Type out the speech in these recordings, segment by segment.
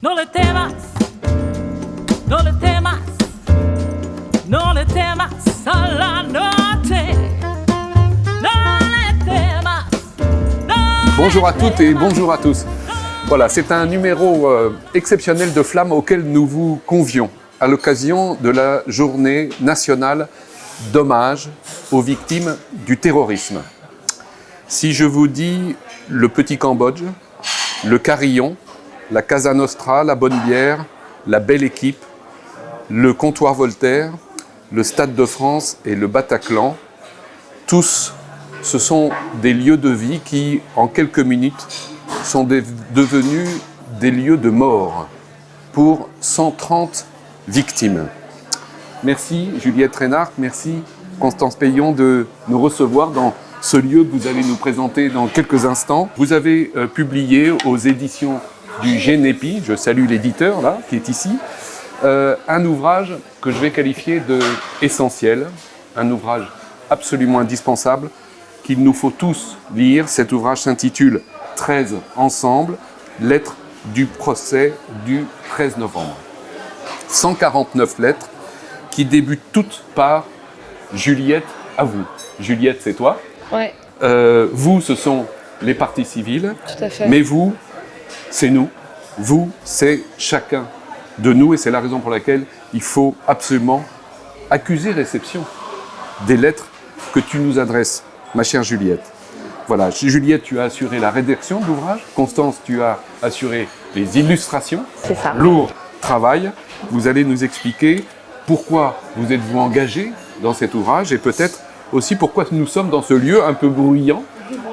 No le temas, no le temas, no le temas a la noche. No le temas, Bonjour à toutes et bonjour à tous. Voilà, c'est un numéro exceptionnel de Flamme auquel nous vous convions à l'occasion de la journée nationale d'hommage aux victimes du terrorisme. Si je vous dis le Petit Cambodge, le Carillon, la Casa Nostra, la Bonne Bière, la Belle Équipe, le Comptoir Voltaire, le Stade de France et le Bataclan, tous, ce sont des lieux de vie qui, en quelques minutes, sont devenus des lieux de mort pour 130 victimes. Merci Juliette Reynard, merci Constance Payon de nous recevoir dans ce lieu que vous allez nous présenter dans quelques instants. Vous avez publié aux éditions du Génépi, je salue l'éditeur là, qui est ici, un ouvrage que je vais qualifier d'essentiel, un ouvrage absolument indispensable, qu'il nous faut tous lire. Cet ouvrage s'intitule « 13 ensemble, lettres du procès du 13 novembre ». 149 lettres qui débutent toutes par « Juliette, à vous ». Juliette, c'est toi. Ouais. Vous, ce sont les parties civiles. Tout à fait. Mais vous, c'est nous. Vous, c'est chacun de nous. Et c'est la raison pour laquelle il faut absolument accuser réception des lettres que tu nous adresses, ma chère Juliette. Voilà, Juliette, tu as assuré la rédaction de l'ouvrage. Constance, tu as assuré les illustrations. C'est ça. Lourd travail. Vous allez nous expliquer pourquoi vous êtes-vous engagé dans cet ouvrage et peut-être aussi pourquoi nous sommes dans ce lieu un peu bruyant,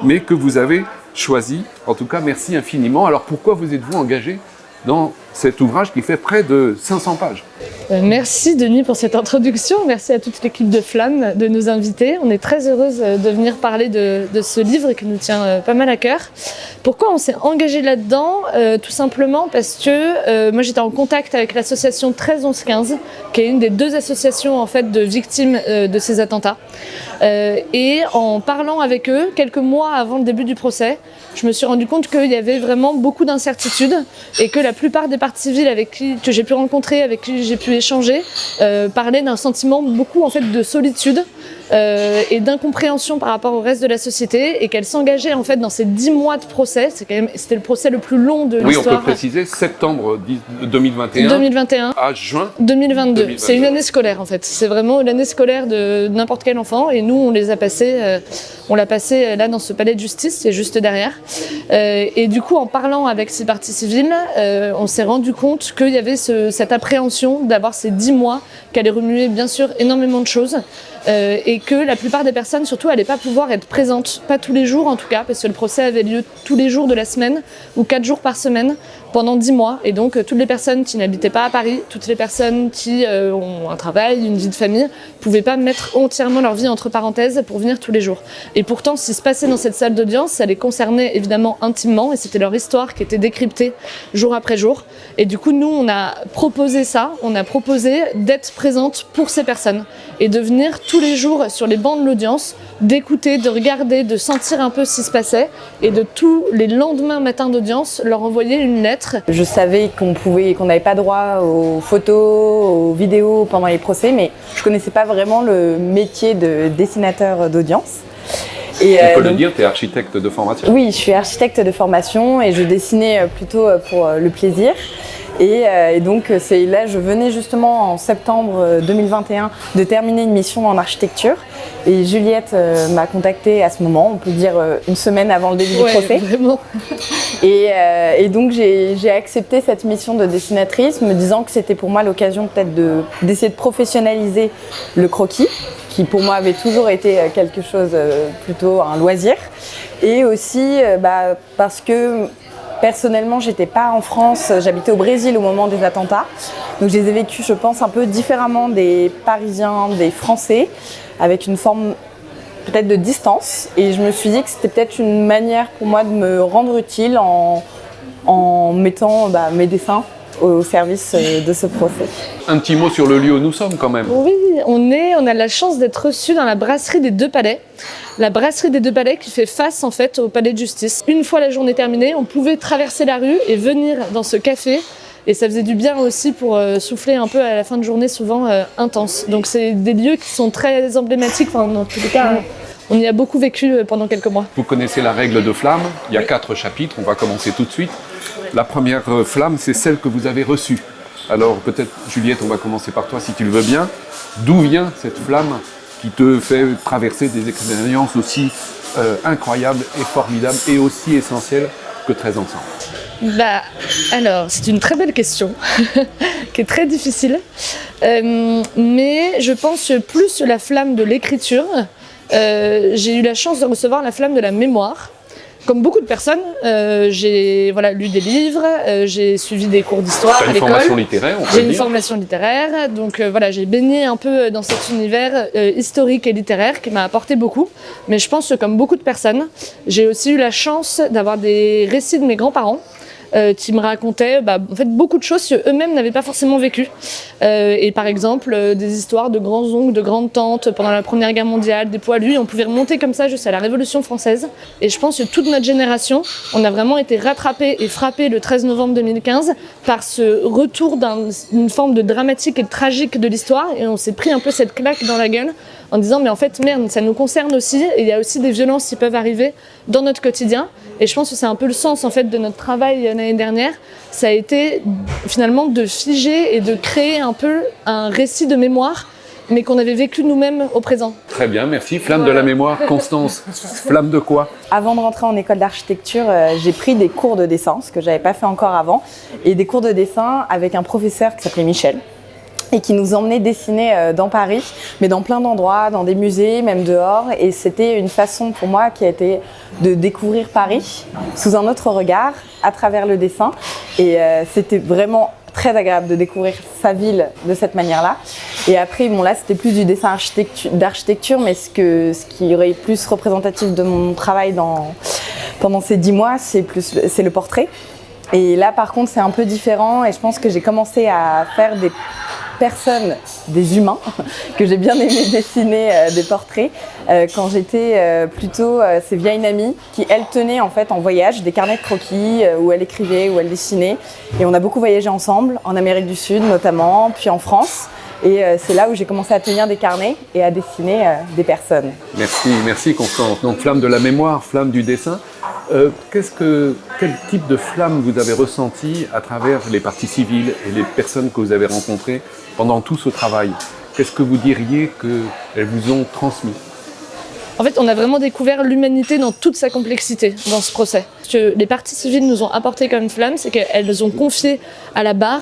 mais que vous avez choisi. En tout cas, merci infiniment. Alors pourquoi vous êtes-vous engagé dans cet ouvrage qui fait près de 500 pages? Merci Denis pour cette introduction, merci à toute l'équipe de Flamme de nous inviter. On est très heureuse de venir parler de ce livre qui nous tient pas mal à cœur. Pourquoi on s'est engagé là-dedans? Tout simplement parce que moi j'étais en contact avec l'association 13-11-15, qui est une des deux associations en fait de victimes de ces attentats. Et en parlant avec eux, quelques mois avant le début du procès, je me suis rendu compte qu'il y avait vraiment beaucoup d'incertitudes et que la plupart des parties civiles que j'ai pu rencontrer, avec qui j'ai pu échanger, parlaient d'un sentiment beaucoup en fait de solitude et d'incompréhension par rapport au reste de la société, et qu'elles s'engageaient en fait dans ces 10 mois de procès. C'était le procès le plus long de l'histoire. Oui, on peut préciser septembre 2021 à juin 2022. C'est une année scolaire en fait. C'est vraiment l'année scolaire de n'importe quel enfant, et nous on l'a passé là dans ce palais de justice, c'est juste derrière. Et du coup, en parlant avec ces parties civiles, on s'est rendu compte qu'il y avait cette appréhension d'avoir ces 10 mois qui allaient remuer bien sûr énormément de choses, et que la plupart des personnes surtout n'allaient pas pouvoir être présentes, pas tous les jours en tout cas, parce que le procès avait lieu tous les jours de la semaine ou 4 jours par semaine pendant 10 mois, et donc toutes les personnes qui n'habitaient pas à Paris, toutes les personnes qui ont un travail, une vie de famille, ne pouvaient pas mettre entièrement leur vie entre parenthèses pour venir tous les jours. Et pourtant, ce qui se passait dans cette salle d'audience, ça les concernait évidemment intimement, et c'était leur histoire qui était décryptée jour après jour. Et du coup, nous, on a proposé ça, on a proposé d'être présente pour ces personnes et de venir tous les jours sur les bancs de l'audience, d'écouter, de regarder, de sentir un peu ce qui se passait, et de tous les lendemains matins d'audience leur envoyer une lettre. Je savais qu'on n'avait pas droit aux photos, aux vidéos pendant les procès, mais je connaissais pas vraiment le métier de dessinateur d'audience. Et on peut le dire, tu es architecte de formation. Oui, je suis architecte de formation et je dessinais plutôt pour le plaisir. Et donc je venais justement en septembre 2021 de terminer une mission en architecture, et Juliette m'a contactée à ce moment, on peut dire une semaine avant le début du procès. Vraiment. Et donc j'ai accepté cette mission de dessinatrice, me disant que c'était pour moi l'occasion peut-être d'essayer de professionnaliser le croquis, qui pour moi avait toujours été quelque chose plutôt un loisir, et aussi parce que personnellement, j'étais pas en France, j'habitais au Brésil au moment des attentats. Donc je les ai vécus, je pense, un peu différemment des Parisiens, des Français, avec une forme peut-être de distance. Et je me suis dit que c'était peut-être une manière pour moi de me rendre utile en mettant mes dessins au service de ce procès. Un petit mot sur le lieu où nous sommes quand même. Oui, on a la chance d'être reçus dans la brasserie des Deux Palais. La brasserie des Deux Palais qui fait face en fait au palais de justice. Une fois la journée terminée, on pouvait traverser la rue et venir dans ce café Et ça faisait du bien aussi pour souffler un peu à la fin de journée souvent intense. Donc c'est des lieux qui sont très emblématiques, enfin, en tout cas on y a beaucoup vécu pendant quelques mois. Vous connaissez la règle de flamme, il y a 4 chapitres, on va commencer tout de suite. La première flamme, c'est celle que vous avez reçue. Alors peut-être Juliette, on va commencer par toi si tu le veux bien. D'où vient cette flamme qui te fait traverser des expériences aussi incroyables et formidables et aussi essentielles que 13 ensemble? Alors, c'est une très belle question, qui est très difficile. Mais je pense plus la flamme de l'écriture. J'ai eu la chance de recevoir la flamme de la mémoire. Comme beaucoup de personnes, j'ai lu des livres, j'ai suivi des cours d'histoire à l'école. J'ai une formation littéraire, on peut le dire. J'ai une formation littéraire, donc j'ai baigné un peu dans cet univers historique et littéraire qui m'a apporté beaucoup. Mais je pense que comme beaucoup de personnes, j'ai aussi eu la chance d'avoir des récits de mes grands-parents qui me racontaient en fait, beaucoup de choses qu'eux-mêmes n'avaient pas forcément vécues. Et par exemple, des histoires de grands-oncles, de grandes-tantes pendant la Première Guerre mondiale, des poilus. On pouvait remonter comme ça jusqu'à la Révolution française. Et je pense que toute notre génération, on a vraiment été rattrapés et frappés le 13 novembre 2015 par ce retour d'une forme de dramatique et de tragique de l'histoire. Et on s'est pris un peu cette claque dans la gueule en disant mais en fait merde, ça nous concerne aussi. Et il y a aussi des violences qui peuvent arriver dans notre quotidien. Et je pense que c'est un peu le sens en fait de notre travail l'année dernière. Ça a été finalement de figer et de créer un peu un récit de mémoire, mais qu'on avait vécu nous-mêmes au présent. Très bien, merci. Flamme de la mémoire, Constance. Flamme de quoi? Avant de rentrer en école d'architecture, j'ai pris des cours de dessin, ce que je n'avais pas fait encore avant, et des cours de dessin avec un professeur qui s'appelait Michel, et qui nous emmenait dessiner dans Paris, mais dans plein d'endroits, dans des musées, même dehors. Et c'était une façon pour moi qui a été de découvrir Paris sous un autre regard, à travers le dessin. Et c'était vraiment très agréable de découvrir sa ville de cette manière-là. Et après, là, c'était plus du dessin d'architecture, mais ce qui aurait plus représentatif de mon travail pendant ces 10 mois, c'est le portrait. Et là, par contre, c'est un peu différent. Et je pense que j'ai commencé à faire des personnes, des humains, que j'ai bien aimé dessiner des portraits quand j'étais c'est via une amie qui, elle, tenait en fait en voyage des carnets de croquis où elle écrivait, où elle dessinait. Et on a beaucoup voyagé ensemble, en Amérique du Sud notamment, puis en France. Et c'est là où j'ai commencé à tenir des carnets et à dessiner des personnes. Merci Constance. Donc flamme de la mémoire, flamme du dessin. Quel type de flamme vous avez ressenti à travers les parties civiles et les personnes que vous avez rencontrées pendant tout ce travail? Qu'est-ce que vous diriez qu'elles vous ont transmis? En fait, on a vraiment découvert l'humanité dans toute sa complexité dans ce procès. Ce que les parties civiles nous ont apporté comme flamme, c'est qu'elles ont confié à la barre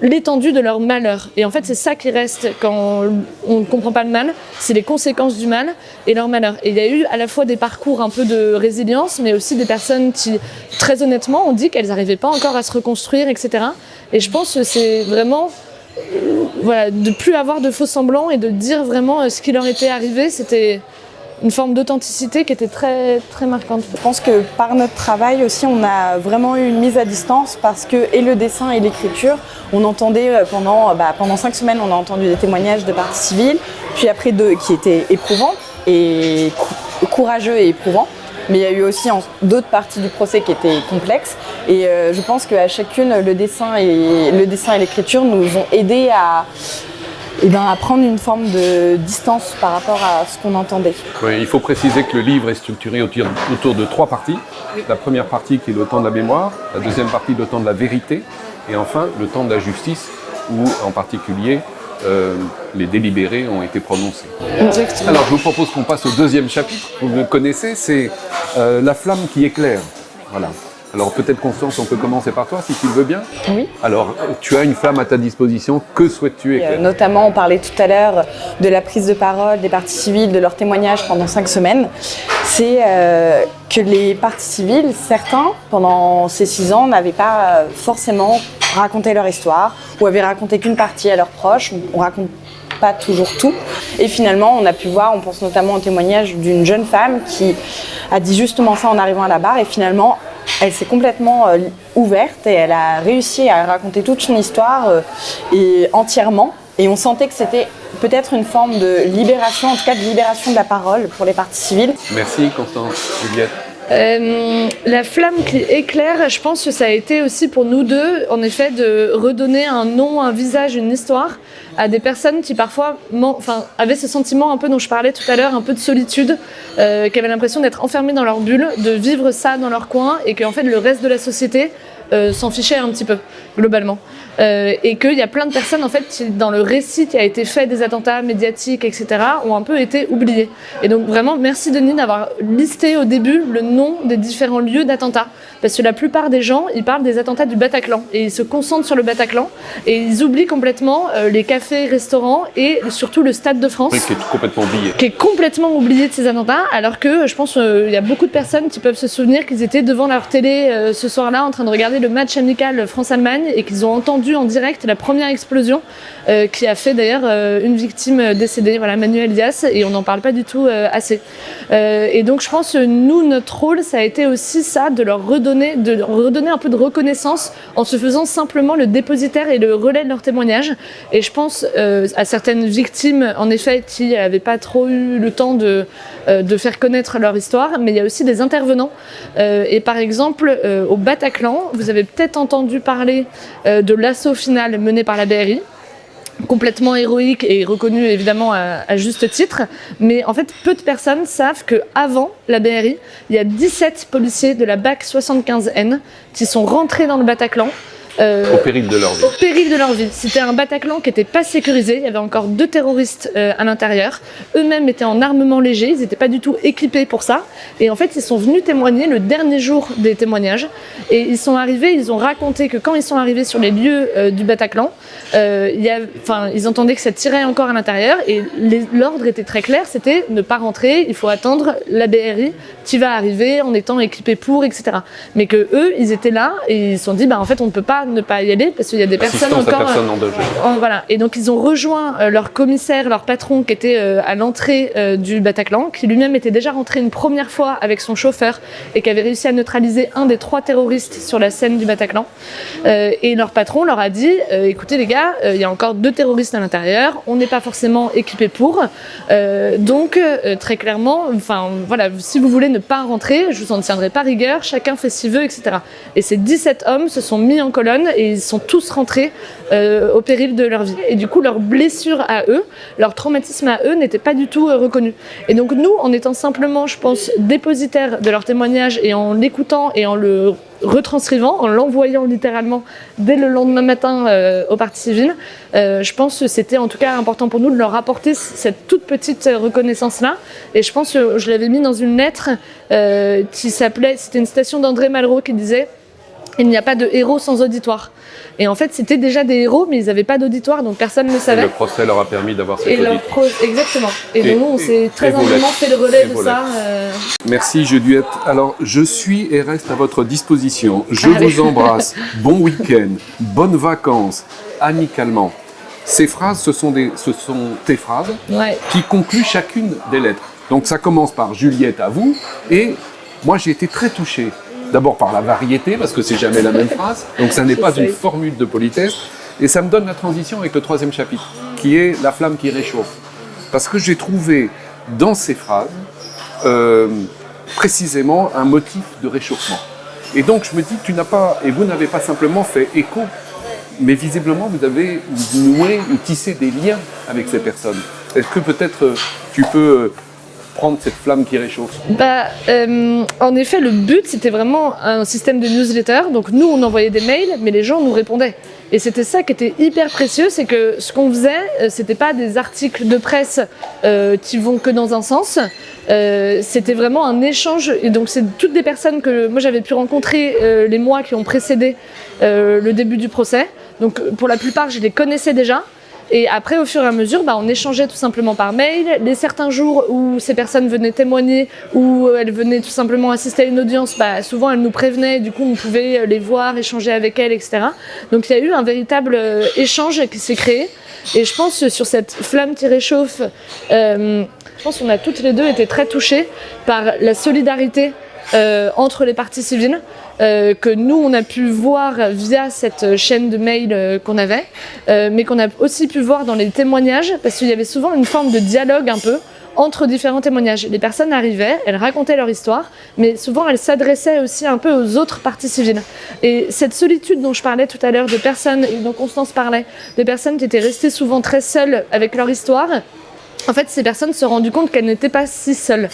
l'étendue de leur malheur. Et en fait, c'est ça qui reste quand on ne comprend pas le mal, c'est les conséquences du mal et leur malheur. Et il y a eu à la fois des parcours un peu de résilience, mais aussi des personnes qui, très honnêtement, ont dit qu'elles n'arrivaient pas encore à se reconstruire, etc. Et je pense que c'est vraiment de plus avoir de faux semblants et de dire vraiment ce qui leur était arrivé, c'était une forme d'authenticité qui était très, très marquante. Je pense que par notre travail aussi, on a vraiment eu une mise à distance parce que et le dessin et l'écriture, on entendait pendant 5 semaines, on a entendu des témoignages de parties civiles, puis après qui étaient éprouvants et courageux et éprouvants. Mais il y a eu aussi d'autres parties du procès qui étaient complexes. Et je pense qu'à chacune, le dessin et l'écriture nous ont aidés à prendre une forme de distance par rapport à ce qu'on entendait. Oui, il faut préciser que le livre est structuré autour de 3 parties. La première partie qui est le temps de la mémoire, la deuxième partie le temps de la vérité, et enfin le temps de la justice, où en particulier les délibérés ont été prononcés. Exactement. Alors je vous propose qu'on passe au deuxième chapitre, vous le connaissez, c'est la flamme qui éclaire. Voilà. Alors peut-être Constance, on peut commencer par toi si tu le veux bien. Oui. Alors tu as une flamme à ta disposition, que souhaites-tu éclairer? Notamment, on parlait tout à l'heure de la prise de parole des parties civiles, de leurs témoignages pendant 5 semaines. C'est que les parties civiles, certains, pendant ces 6 ans, n'avaient pas forcément raconté leur histoire ou avaient raconté qu'une partie à leurs proches. On raconte pas toujours tout. Et finalement, on a pu voir, on pense notamment au témoignage d'une jeune femme qui a dit justement ça en arrivant à la barre et finalement, elle s'est complètement ouverte et elle a réussi à raconter toute son histoire et entièrement. Et on sentait que c'était peut-être une forme de libération, en tout cas de libération de la parole pour les parties civiles. Merci Constance. Juliette. La flamme qui éclaire, je pense que ça a été aussi pour nous deux, en effet, de redonner un nom, un visage, une histoire à des personnes qui parfois avaient ce sentiment un peu dont je parlais tout à l'heure, un peu de solitude, qui avaient l'impression d'être enfermées dans leur bulle, de vivre ça dans leur coin et qu'en fait le reste de la société s'en fichait un petit peu, globalement. Et qu'il y a plein de personnes en fait qui, dans le récit qui a été fait des attentats médiatiques, etc., ont un peu été oubliées. Et donc vraiment, merci Denis d'avoir listé au début le nom des différents lieux d'attentats. Parce que la plupart des gens, ils parlent des attentats du Bataclan. Et ils se concentrent sur le Bataclan. Et ils oublient complètement les cafés, restaurants et surtout le Stade de France. Oui, qui est complètement oublié. Qui est complètement oublié de ces attentats. Alors que je pense qu'il y a beaucoup de personnes qui peuvent se souvenir qu'ils étaient devant leur télé ce soir-là en train de regarder le match amical France-Allemagne et qu'ils ont entendu en direct la première explosion qui a fait d'ailleurs une victime décédée, voilà, Manuel Dias, et on n'en parle pas du tout assez. Et donc je pense que nous, notre rôle, ça a été aussi ça, de leur redonner un peu de reconnaissance en se faisant simplement le dépositaire et le relais de leurs témoignages. Et je pense à certaines victimes, en effet, qui n'avaient pas trop eu le temps de faire connaître leur histoire, mais il y a aussi des intervenants. Et par exemple, au Bataclan, vous avez peut-être entendu parler de l'assaut final mené par la BRI, complètement héroïque et reconnu évidemment à juste titre, mais en fait peu de personnes savent qu'avant la BRI, il y a 17 policiers de la BAC 75N qui sont rentrés dans le Bataclan. Au péril de leur vie. Au péril de leur vie. C'était un Bataclan qui n'était pas sécurisé. Il y avait encore 2 terroristes à l'intérieur. Eux-mêmes étaient en armement léger. Ils n'étaient pas du tout équipés pour ça. Et en fait, ils sont venus témoigner le dernier jour des témoignages. Et ils sont arrivés, ils ont raconté que quand ils sont arrivés sur les lieux du Bataclan, ils entendaient que ça tirait encore à l'intérieur. Et l'ordre était très clair, c'était ne pas rentrer, il faut attendre la BRI qui va arriver en étant équipé pour, etc. Mais que eux, ils étaient là et ils se sont dit, en fait, on ne peut pas ne pas y aller parce qu'il y a des personnes encore. Personnes en danger. Voilà. Et donc ils ont rejoint leur commissaire, leur patron qui était à l'entrée du Bataclan, qui lui-même était déjà rentré une première fois avec son chauffeur et qui avait réussi à neutraliser un des 3 terroristes sur la scène du Bataclan. Et leur patron leur a dit, écoutez les gars, il y a encore 2 terroristes à l'intérieur, on n'est pas forcément équipé pour. Donc très clairement, voilà, si vous voulez ne pas rentrer, je vous en tiendrai pas rigueur, chacun fait ce qu'il veut, etc. Et ces 17 hommes se sont mis en colonne et ils sont tous rentrés au péril de leur vie. Et du coup, leur blessure à eux, leur traumatisme à eux n'était pas du tout reconnu. Et donc nous, en étant simplement, je pense, dépositaires de leur témoignage et en l'écoutant et en le retranscrivant, en l'envoyant littéralement dès le lendemain matin au parti civil, je pense que c'était en tout cas important pour nous de leur apporter cette toute petite reconnaissance-là. Et je pense que je l'avais mis dans une lettre qui s'appelait, c'était une citation d'André Malraux qui disait « Il n'y a pas de héros sans auditoire ». Et en fait, c'était déjà des héros, mais ils n'avaient pas d'auditoire, donc personne ne le savait. Et le procès leur a permis d'avoir cette auditoire. Exactement. Et donc nous, on s'est très humblement fait le relais de ça. Merci Juliette. Alors, je suis et reste à votre disposition. Je vous embrasse. Bon week-end, bonnes vacances, amicalement. Ces phrases, ce sont tes phrases qui concluent chacune des lettres. Donc ça commence par Juliette à vous, et moi j'ai été très touché. D'abord par la variété, parce que c'est jamais la même phrase, donc ça n'est pas une formule de politesse, et ça me donne la transition avec le 3e chapitre, qui est la flamme qui réchauffe. Parce que j'ai trouvé dans ces phrases, précisément, un motif de réchauffement. Et donc je me dis, vous n'avez pas simplement fait écho, mais visiblement vous avez noué ou tissé des liens avec ces personnes. Est-ce que peut-être tu peux prendre cette flamme qui réchauffe? En effet, le but, c'était vraiment un système de newsletter. Donc nous, on envoyait des mails, mais les gens nous répondaient. Et c'était ça qui était hyper précieux, c'est que ce qu'on faisait, c'était pas des articles de presse qui vont que dans un sens. C'était vraiment un échange. Et donc c'est toutes des personnes que moi j'avais pu rencontrer les mois qui ont précédé le début du procès. Donc pour la plupart, je les connaissais déjà. Et après, au fur et à mesure, on échangeait tout simplement par mail. Les certains jours où ces personnes venaient témoigner, ou elles venaient tout simplement assister à une audience, souvent elles nous prévenaient, du coup on pouvait les voir, échanger avec elles, etc. Donc il y a eu un véritable échange qui s'est créé. Et je pense que sur cette flamme qui réchauffe, je pense qu'on a toutes les deux été très touchées par la solidarité entre les parties civiles. Que nous on a pu voir via cette chaîne de mail qu'on avait, mais qu'on a aussi pu voir dans les témoignages, parce qu'il y avait souvent une forme de dialogue un peu entre différents témoignages. Les personnes arrivaient, elles racontaient leur histoire, mais souvent elles s'adressaient aussi un peu aux autres parties civiles. Et cette solitude dont je parlais tout à l'heure, de personnes, et dont Constance parlait, de personnes qui étaient restées souvent très seules avec leur histoire, en fait, ces personnes se sont rendues compte qu'elles n'étaient pas si seules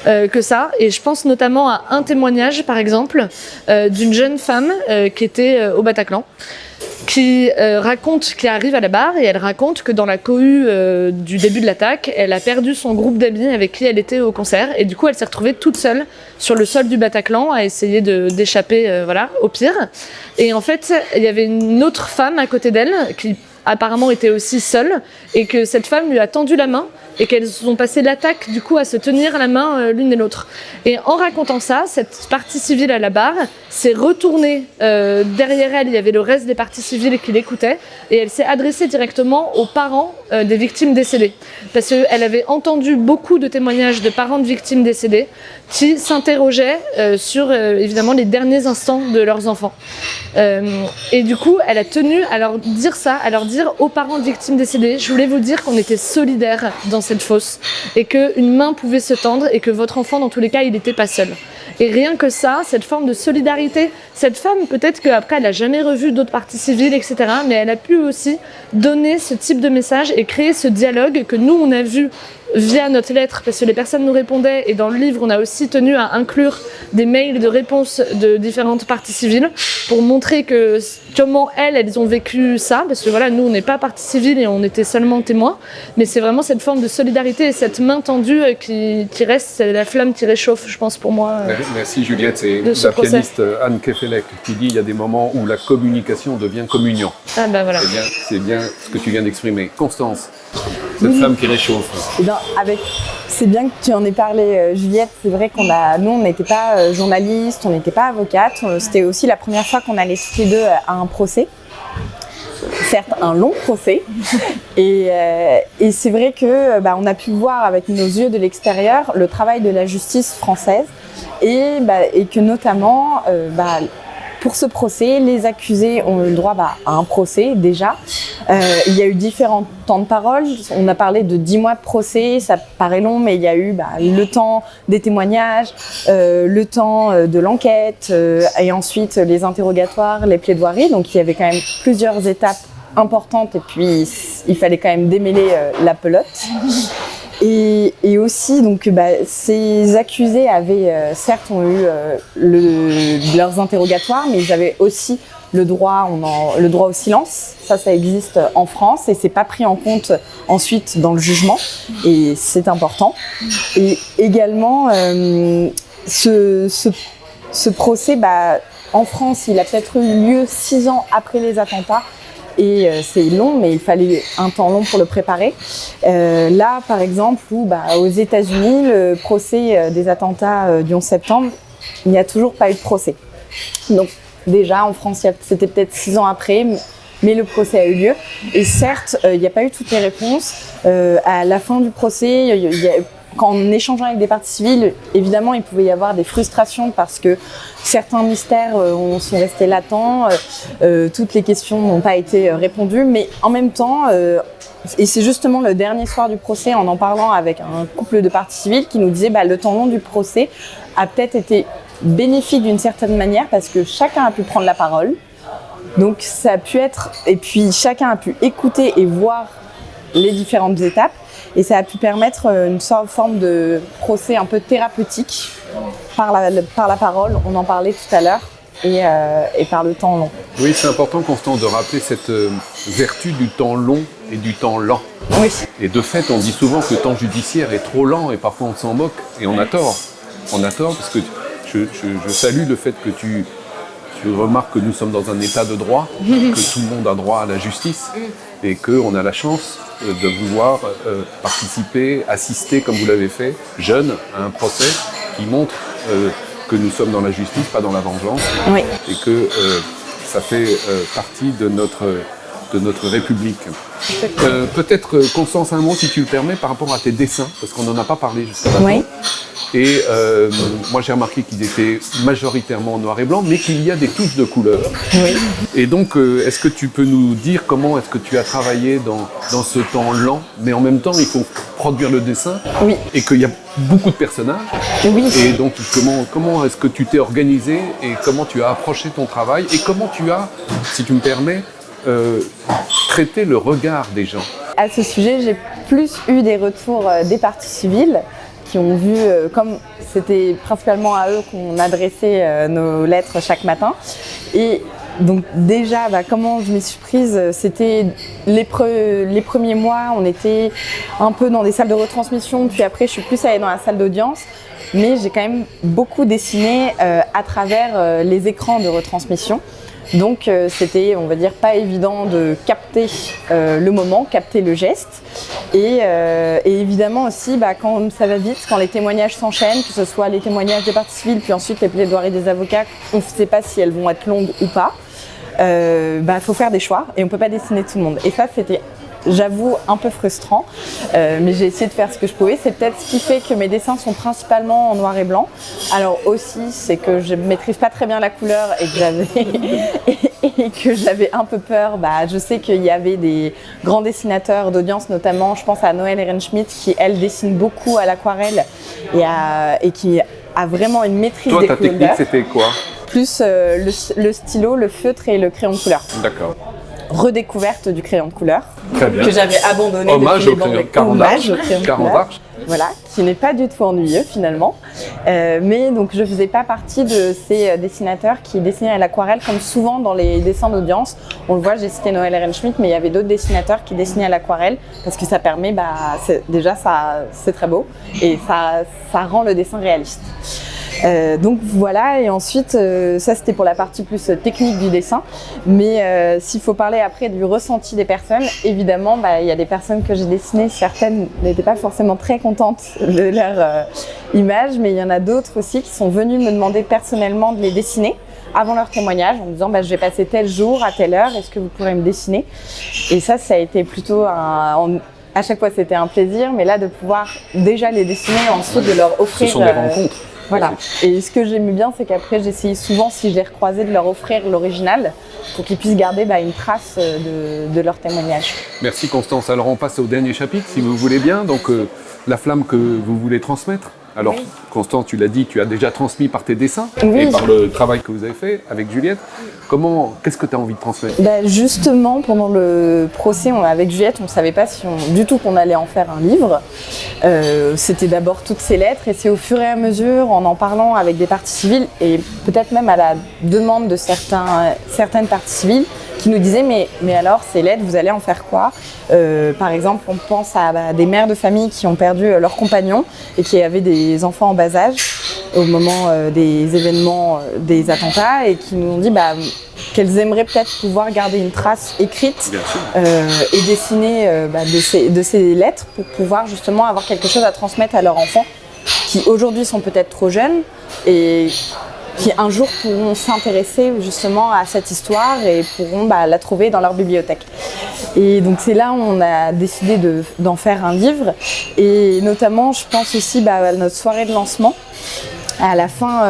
que ça. Et je pense notamment à un témoignage, par exemple, d'une jeune femme qui était au Bataclan, qui arrive à la barre et elle raconte que dans la cohue du début de l'attaque, elle a perdu son groupe d'amis avec qui elle était au concert. Et du coup, elle s'est retrouvée toute seule sur le sol du Bataclan à essayer d'échapper au pire. Et en fait, il y avait une autre femme à côté d'elle qui apparemment était aussi seule, et que cette femme lui a tendu la main, et qu'elles ont passé l'attaque du coup à se tenir la main l'une et l'autre. Et en racontant ça, cette partie civile à la barre s'est retournée derrière elle, il y avait le reste des parties civiles qui l'écoutaient, et elle s'est adressée directement aux parents des victimes décédées. Parce qu'elle avait entendu beaucoup de témoignages de parents de victimes décédées qui s'interrogeaient sur évidemment les derniers instants de leurs enfants. Et du coup, elle a tenu à leur dire ça, à leur dire aux parents de victimes décédées, je voulais vous dire qu'on était solidaires dans cette fosse et qu'une main pouvait se tendre et que votre enfant, dans tous les cas, il n'était pas seul. Et rien que ça, cette forme de solidarité, cette femme, peut-être qu'après, elle n'a jamais revu d'autres parties civiles, etc., mais elle a pu aussi donner ce type de message et créer ce dialogue que nous, on a vu via notre lettre, parce que les personnes nous répondaient, et dans le livre, on a aussi tenu à inclure des mails de réponse de différentes parties civiles pour montrer comment elles ont vécu ça, parce que voilà, nous, on n'est pas partie civile et on était seulement témoins, mais c'est vraiment cette forme de solidarité et cette main tendue qui reste, c'est la flamme qui réchauffe, je pense, pour moi. Merci Juliette, c'est la pianiste Anne Kefelec qui dit il y a des moments où la communication devient communion. Ah ben voilà. C'est bien ce que tu viens d'exprimer. Constance, cette flamme qui réchauffe. Eh bien, c'est bien que tu en aies parlé, Juliette. C'est vrai nous, on n'était pas journalistes, on n'était pas avocates. C'était aussi la première fois qu'on allait tous les deux à un procès. Certes, un long procès. Et c'est vrai que on a pu voir avec nos yeux de l'extérieur le travail de la justice française et que notamment, pour ce procès, les accusés ont eu le droit à un procès déjà. Il y a eu différents temps de parole. On a parlé de 10 mois de procès, ça paraît long, mais il y a eu le temps des témoignages, le temps de l'enquête et ensuite les interrogatoires, les plaidoiries. Donc il y avait quand même plusieurs étapes importantes et puis il fallait quand même démêler la pelote. Et aussi, donc, ces accusés avaient, certes, ont eu leurs interrogatoires, mais ils avaient aussi le droit au silence. Ça existe en France et c'est pas pris en compte ensuite dans le jugement. Et c'est important. Et également, ce procès, en France, il a peut-être eu lieu 6 ans après les attentats. Et c'est long, mais il fallait un temps long pour le préparer. Là, par exemple, aux États-Unis, le procès des attentats du 11 septembre, il n'y a toujours pas eu de procès. Donc déjà, en France, c'était peut-être 6 ans après, mais le procès a eu lieu. Et certes, il n'y a pas eu toutes les réponses. À la fin du procès, en échangeant avec des parties civiles, évidemment, il pouvait y avoir des frustrations parce que certains mystères sont restés latents, toutes les questions n'ont pas été répondues, mais en même temps, et c'est justement le dernier soir du procès, en parlant avec un couple de parties civiles qui nous disait le temps long du procès a peut-être été bénéfique d'une certaine manière parce que chacun a pu prendre la parole, donc ça a pu être, et puis chacun a pu écouter et voir les différentes étapes. Et ça a pu permettre une forme de procès un peu thérapeutique par la parole, on en parlait tout à l'heure, et par le temps long. Oui, c'est important, Constance, de rappeler cette vertu du temps long et du temps lent. Oui. Et de fait, on dit souvent que le temps judiciaire est trop lent et parfois on s'en moque, et on a tort. On a tort parce que je salue le fait que tu remarques que nous sommes dans un état de droit, que tout le monde a droit à la justice et qu'on a la chance de pouvoir participer, assister, comme vous l'avez fait, jeune, à un procès qui montre que nous sommes dans la justice, pas dans la vengeance, oui. Et que ça fait partie de notre République. Peut-être, Constance, un mot, si tu le permets, par rapport à tes dessins, parce qu'on n'en a pas parlé jusqu'à maintenant. Oui. Et moi, j'ai remarqué qu'ils étaient majoritairement en noir et blanc, mais qu'il y a des touches de couleur. Oui. Et donc, est-ce que tu peux nous dire comment est-ce que tu as travaillé dans ce temps lent, mais en même temps, il faut produire le dessin Oui. et qu'il y a beaucoup de personnages. Oui. Et donc, comment est-ce que tu t'es organisé et comment tu as approché ton travail et comment tu as, si tu me permets, traité le regard des gens? À ce sujet, j'ai plus eu des retours des parties civiles qui ont vu, comme c'était principalement à eux qu'on adressait nos lettres chaque matin. Et donc déjà, comment je m'y suis prise, c'était les premiers mois, on était un peu dans des salles de retransmission, puis après je suis plus allée dans la salle d'audience. Mais j'ai quand même beaucoup dessiné à travers les écrans de retransmission. Donc c'était, on va dire, pas évident de capter le moment, capter le geste. Et évidemment aussi, quand ça va vite, quand les témoignages s'enchaînent, que ce soit les témoignages des parties civiles, puis ensuite les plaidoiries des avocats, on ne sait pas si elles vont être longues ou pas. Faut faire des choix et on ne peut pas dessiner tout le monde. Et ça, c'était, j'avoue, un peu frustrant, mais j'ai essayé de faire ce que je pouvais. C'est peut-être ce qui fait que mes dessins sont principalement en noir et blanc. Alors aussi, c'est que je ne maîtrise pas très bien la couleur et que j'avais un peu peur. Je sais qu'il y avait des grands dessinateurs d'audience, notamment, je pense à Noël Ehrenschmidt, qui, elle, dessine beaucoup à l'aquarelle et qui a vraiment une maîtrise des couleurs. Toi, ta technique, c'était quoi? Plus le stylo, le feutre et le crayon de couleur. D'accord. Redécouverte du crayon de couleur. Très bien. Que j'avais abandonné Hommage depuis au les bandes. crayon Hommage au crayon de 40 couleur. arches. Voilà, qui n'est pas du tout ennuyeux finalement. Mais donc je faisais pas partie de ces dessinateurs qui dessinaient à l'aquarelle comme souvent dans les dessins d'audience. On le voit, j'ai cité Noël Ehrenschmidt, mais il y avait d'autres dessinateurs qui dessinaient à l'aquarelle parce que ça permet, déjà c'est très beau et ça rend le dessin réaliste. Donc voilà, et ensuite ça c'était pour la partie plus technique du dessin, mais s'il faut parler après du ressenti des personnes, évidemment il y a des personnes que j'ai dessinées, certaines n'étaient pas forcément très contentes de leur image, mais il y en a d'autres aussi qui sont venues me demander personnellement de les dessiner avant leur témoignage en me disant je vais passer tel jour à telle heure, est-ce que vous pourrez me dessiner? Et ça a été plutôt à chaque fois c'était un plaisir, mais là de pouvoir déjà les dessiner et ensuite de leur offrir... Ce sont des rencontres. Voilà. Et ce que j'aimais bien, c'est qu'après, j'essayais souvent, si je les recroisais, de leur offrir l'original pour qu'ils puissent garder une trace de leur témoignage. Merci Constance. Alors on passe au dernier chapitre, si vous voulez bien. Donc la flamme que vous voulez transmettre. Alors Oui. Constance, tu l'as dit, tu as déjà transmis par tes dessins Oui. et par le travail que vous avez fait avec Juliette. Qu'est-ce que tu as envie de transmettre? Justement, pendant le procès avec Juliette, on ne savait pas du tout qu'on allait en faire un livre. C'était d'abord toutes ces lettres et c'est au fur et à mesure, en parlant avec des parties civiles et peut-être même à la demande de certaines parties civiles qui nous disaient mais alors ces lettres, vous allez en faire quoi? Par exemple, on pense à des mères de famille qui ont perdu leur compagnon et qui avaient des enfants en bas âge au moment des événements, des attentats, et qui nous ont dit qu'elles aimeraient peut-être pouvoir garder une trace écrite et dessiner de ces lettres pour pouvoir justement avoir quelque chose à transmettre à leurs enfants qui aujourd'hui sont peut-être trop jeunes et qui un jour pourront s'intéresser justement à cette histoire et pourront la trouver dans leur bibliothèque. Et donc c'est là où on a décidé d'en faire un livre, et notamment je pense aussi à notre soirée de lancement. À la fin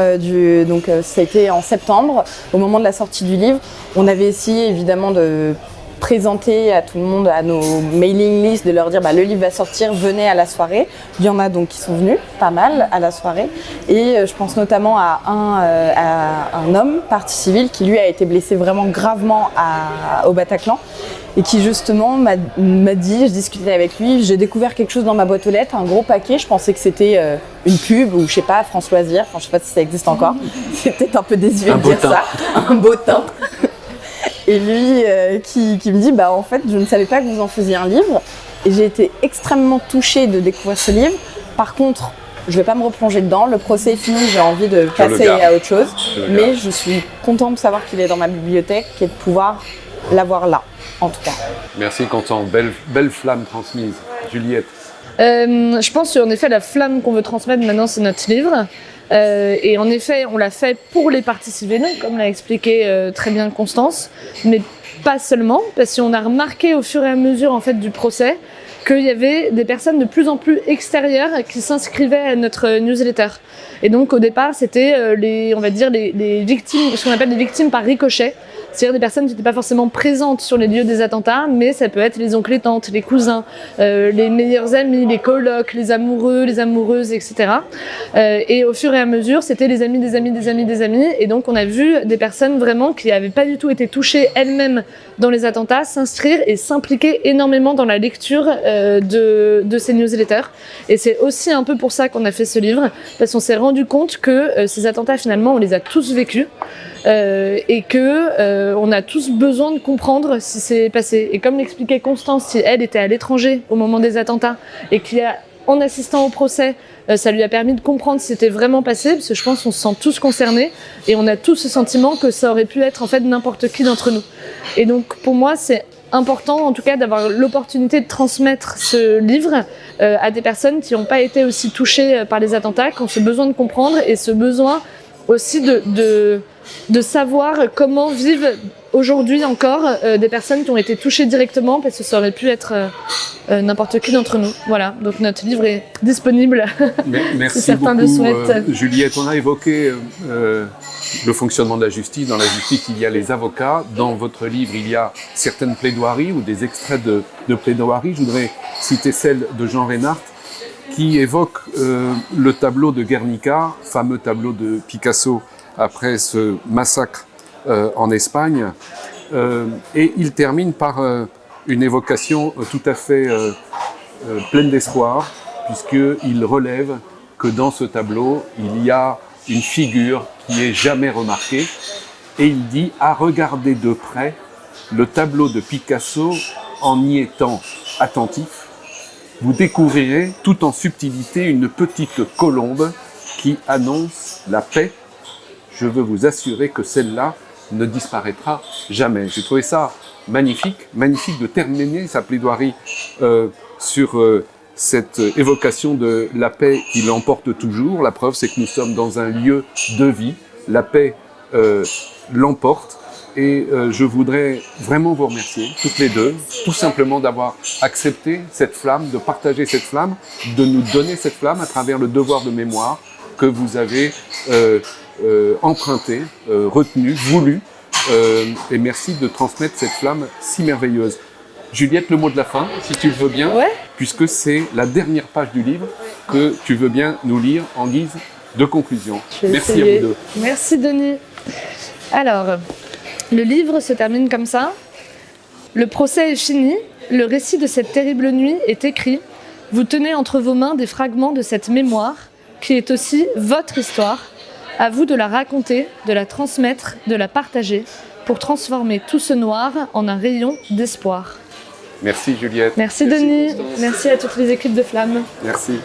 ça a été en septembre, au moment de la sortie du livre, on avait essayé évidemment de présenter à tout le monde, à nos mailing lists, de leur dire le livre va sortir, venez à la soirée. Il y en a donc qui sont venus, pas mal, à la soirée. Et je pense notamment à un homme, partie civile, qui lui a été blessé vraiment gravement au Bataclan. Et qui justement m'a dit, je discutais avec lui, j'ai découvert quelque chose dans ma boîte aux lettres, un gros paquet, je pensais que c'était une pub ou je sais pas, France Loisirs, je sais pas si ça existe encore. C'est peut-être un peu désuet de dire ça, un bottin. Et lui qui me dit en fait je ne savais pas que vous en faisiez un livre, et j'ai été extrêmement touchée de découvrir ce livre. Par contre, je ne vais pas me replonger dedans, le procès est fini, j'ai envie de passer à autre chose, mais je suis contente de savoir qu'il est dans ma bibliothèque et de pouvoir l'avoir là, en tout cas. Merci Constance, belle flamme transmise. Juliette? Je pense qu'en effet, la flamme qu'on veut transmettre maintenant, c'est notre livre. Et en effet, on l'a fait pour les parties civiles, comme l'a expliqué très bien Constance, mais pas seulement, parce qu'on a remarqué au fur et à mesure en fait, du procès qu'il y avait des personnes de plus en plus extérieures qui s'inscrivaient à notre newsletter. Et donc au départ, c'était les victimes, ce qu'on appelle les victimes par ricochet. C'est-à-dire des personnes qui n'étaient pas forcément présentes sur les lieux des attentats, mais ça peut être les oncles et tantes, les cousins, les meilleurs amis, les colocs, les amoureux, les amoureuses, etc. Et au fur et à mesure, c'était les amis des amis des amis des amis. Et donc, on a vu des personnes vraiment qui n'avaient pas du tout été touchées elles-mêmes dans les attentats s'inscrire et s'impliquer énormément dans la lecture de ces newsletters. Et c'est aussi un peu pour ça qu'on a fait ce livre, parce qu'on s'est rendu compte que ces attentats, finalement, on les a tous vécus. Et que on a tous besoin de comprendre ce qui s'est passé. Et comme l'expliquait Constance, si elle était à l'étranger au moment des attentats et en assistant au procès, ça lui a permis de comprendre ce qui s'était vraiment passé, parce que je pense qu'on se sent tous concernés et on a tous ce sentiment que ça aurait pu être en fait n'importe qui d'entre nous. Et donc pour moi, c'est important en tout cas d'avoir l'opportunité de transmettre ce livre à des personnes qui n'ont pas été aussi touchées par les attentats, qui ont ce besoin de comprendre et ce besoin aussi de savoir comment vivent aujourd'hui encore des personnes qui ont été touchées directement, parce que ça aurait pu être n'importe qui d'entre nous. Voilà, donc notre livre est disponible. Merci si certains beaucoup, le souhaitent. Juliette. On a évoqué le fonctionnement de la justice. Dans la justice, il y a les avocats. Dans votre livre, il y a certaines plaidoiries ou des extraits de plaidoiries. Je voudrais citer celle de Jean Reinhardt, qui évoque le tableau de Guernica, fameux tableau de Picasso après ce massacre en Espagne. Et il termine par une évocation tout à fait pleine d'espoir, puisqu'il relève que dans ce tableau, il y a une figure qui est jamais remarquée. Et il dit « À regarder de près, le tableau de Picasso, en y étant attentif, vous découvrirez tout en subtilité une petite colombe qui annonce la paix. Je veux vous assurer que celle-là ne disparaîtra jamais. » J'ai trouvé ça magnifique de terminer sa plaidoirie sur cette évocation de la paix qui l'emporte toujours. La preuve, c'est que nous sommes dans un lieu de vie. La paix l'emporte. Et je voudrais vraiment vous remercier, toutes les deux, tout simplement d'avoir accepté cette flamme, de partager cette flamme, de nous donner cette flamme à travers le devoir de mémoire que vous avez emprunté, retenu, voulu. Et merci de transmettre cette flamme si merveilleuse. Juliette, le mot de la fin, si tu le veux bien, Ouais. puisque c'est la dernière page du livre que tu veux bien nous lire en guise de conclusion. Je vais Merci essayer. à vous deux. Merci Denis. Alors, le livre se termine comme ça. Le procès est fini, le récit de cette terrible nuit est écrit. Vous tenez entre vos mains des fragments de cette mémoire, qui est aussi votre histoire. À vous de la raconter, de la transmettre, de la partager, pour transformer tout ce noir en un rayon d'espoir. Merci Juliette. Merci Denis, Constance. merci à toutes les équipes de Flamme. Merci.